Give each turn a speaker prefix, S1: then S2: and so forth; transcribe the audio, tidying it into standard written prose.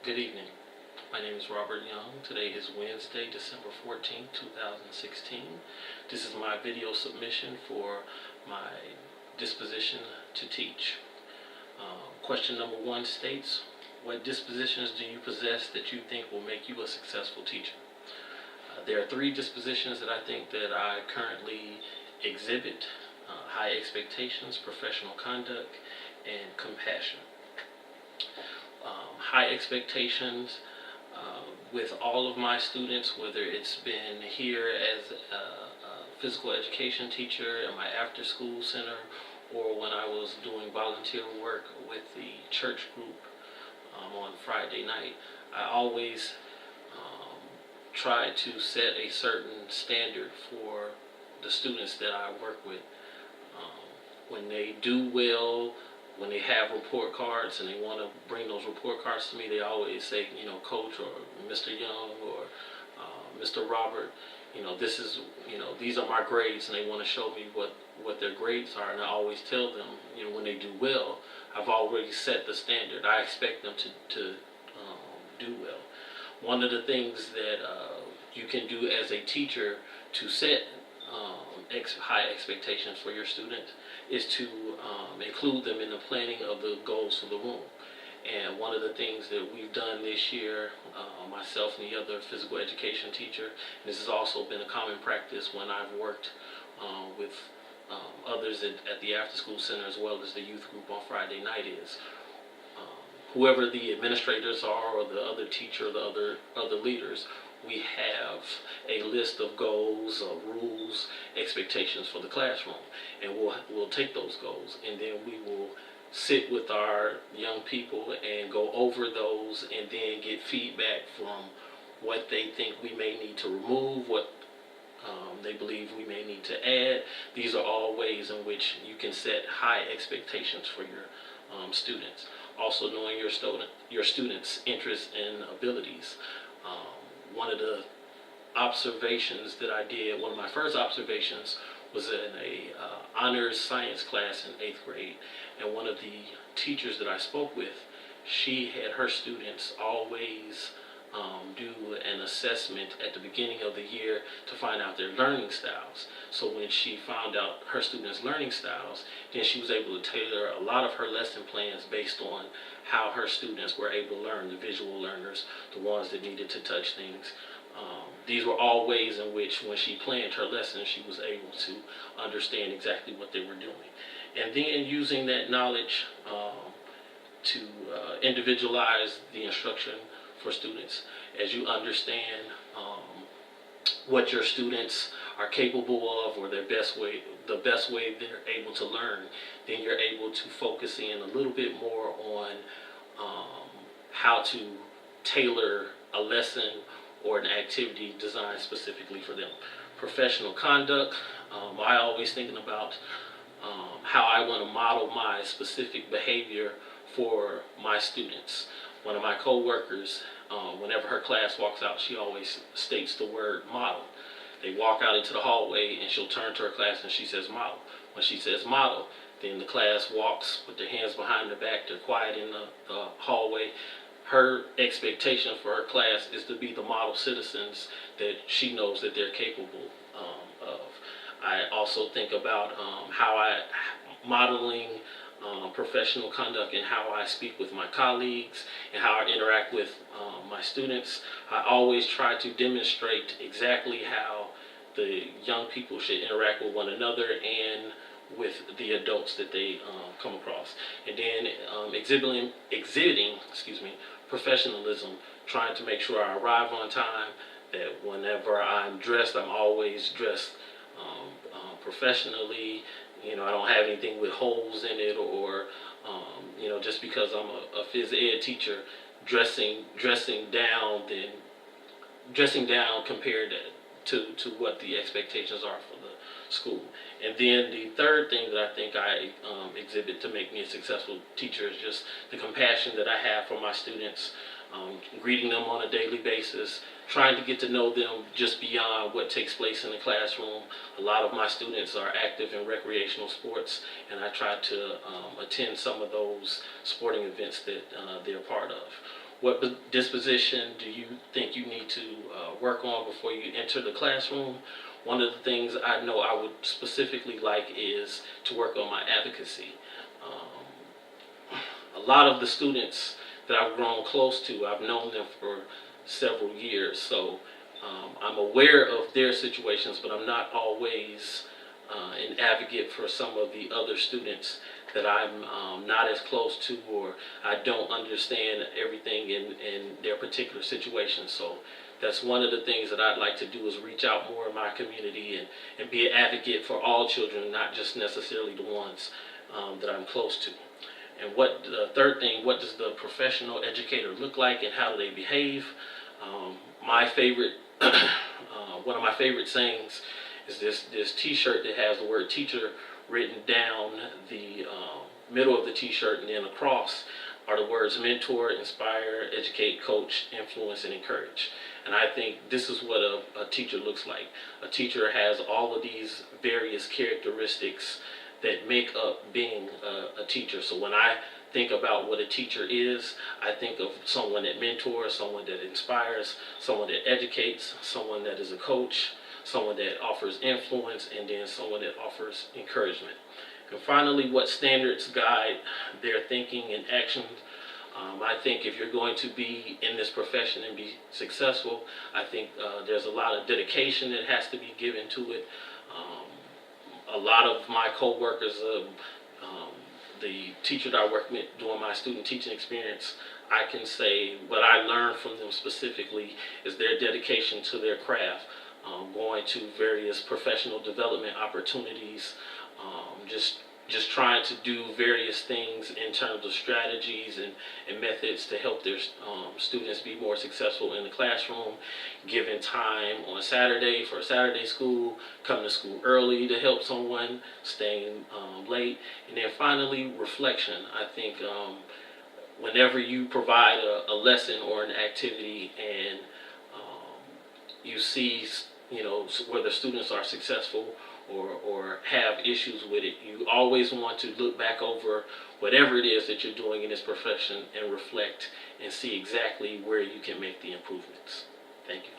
S1: Good evening. My name is Robert Young. Today is Wednesday, December 14th, 2016. This is my video submission for my disposition to teach. Question number 1 states, what dispositions do you possess that you think will make you a successful teacher? There are 3 dispositions that I think that I currently exhibit: high expectations, professional conduct, and compassion. High expectations with all of my students, whether it's been here as a physical education teacher at my after school center, or when I was doing volunteer work with the church group on Friday night. I always try to set a certain standard for the students that I work with. When they do well, when they have report cards and they want to bring those report cards to me, they always say, Coach or Mr. Young or Mr. Robert, this is, these are my grades, and they want to show me what their grades are. And I always tell them, when they do well, I've already set the standard. I expect them to do well. One of the things that you can do as a teacher to set high expectations for your students is to include them in the planning of the goals for the room. And one of the things that we've done this year, myself and the other physical education teacher, and this has also been a common practice when I've worked with others at the after school center as well as the youth group on Friday night, is whoever the administrators are or the other teacher or the other leaders, we have a list of goals, rules, expectations for the classroom, and we'll take those goals, and then we will sit with our young people and go over those, and then get feedback from what they think we may need to remove, what they believe we may need to add. These are all ways in which you can set high expectations for your students. Also, knowing your students' interests and abilities. One of the observations that I did, one of my first observations, was in a honors science class in 8th grade, and one of the teachers that I spoke with, she had her students always do an assessment at the beginning of the year to find out their learning styles. So when she found out her students' learning styles, then she was able to tailor a lot of her lesson plans based on how her students were able to learn, the visual learners, the ones that needed to touch things. These were all ways in which, when she planned her lessons, she was able to understand exactly what they were doing. And then using that knowledge to individualize the instruction for students. As you understand what your students are capable of, or the best way they're able to learn, then you're able to focus in a little bit more on how to tailor a lesson or an activity designed specifically for them. Professional conduct, I always thinking about how I want to model my specific behavior for my students. One of my co-workers, whenever her class walks out, she always states the word model. They walk out into the hallway and she'll turn to her class and she says model. When she says model, then the class walks with their hands behind their back. They're quiet in the hallway. Her expectation for her class is to be the model citizens that she knows that they're capable of. I also think about how modeling professional conduct and how I speak with my colleagues and how I interact with my students. I always try to demonstrate exactly how the young people should interact with one another and with the adults that they come across. And then exhibiting professionalism, trying to make sure I arrive on time, that whenever I'm dressed, I'm always dressed professionally. I don't have anything with holes in it, or just because I'm a phys ed teacher, dressing down compared to what the expectations are for the school. And then the third thing that I think I exhibit to make me a successful teacher is just the compassion that I have for my students, greeting them on a daily basis, trying to get to know them just beyond what takes place in the classroom. A lot of my students are active in recreational sports, and I try to attend some of those sporting events that they're part of. what disposition do you think you need to work on before you enter the classroom? One of the things I know I would specifically like is to work on my advocacy. A lot of the students that I've grown close to, I've known them for several years, so I'm aware of their situations, but I'm not always an advocate for some of the other students that I'm not as close to, or I don't understand everything in their particular situation. So that's one of the things that I'd like to do, is reach out more in my community and be an advocate for all children, not just necessarily the ones that I'm close to. And what the third thing, what does the professional educator look like and how do they behave? My favorite, one of my favorite sayings is this T-shirt that has the word teacher written down the middle of the T-shirt, and then across are the words mentor, inspire, educate, coach, influence, and encourage. And I think this is what a teacher looks like. A teacher has all of these various characteristics that make up being a teacher. So when I think about what a teacher is, I think of someone that mentors, someone that inspires, someone that educates, someone that is a coach, someone that offers influence, and then someone that offers encouragement. And finally, what standards guide their thinking and actions? I think if you're going to be in this profession and be successful, I think there's a lot of dedication that has to be given to it. A lot of my co-workers, the teacher that I work with during my student teaching experience, I can say what I learned from them specifically is their dedication to their craft, going to various professional development opportunities, just trying to do various things in terms of strategies and methods to help their students be more successful in the classroom, giving time on Saturday for Saturday school, coming to school early to help someone, staying late, and then finally reflection. I think whenever you provide a lesson or an activity and you see whether students are successful or have issues with it, you always want to look back over whatever it is that you're doing in this profession and reflect and see exactly where you can make the improvements. Thank you.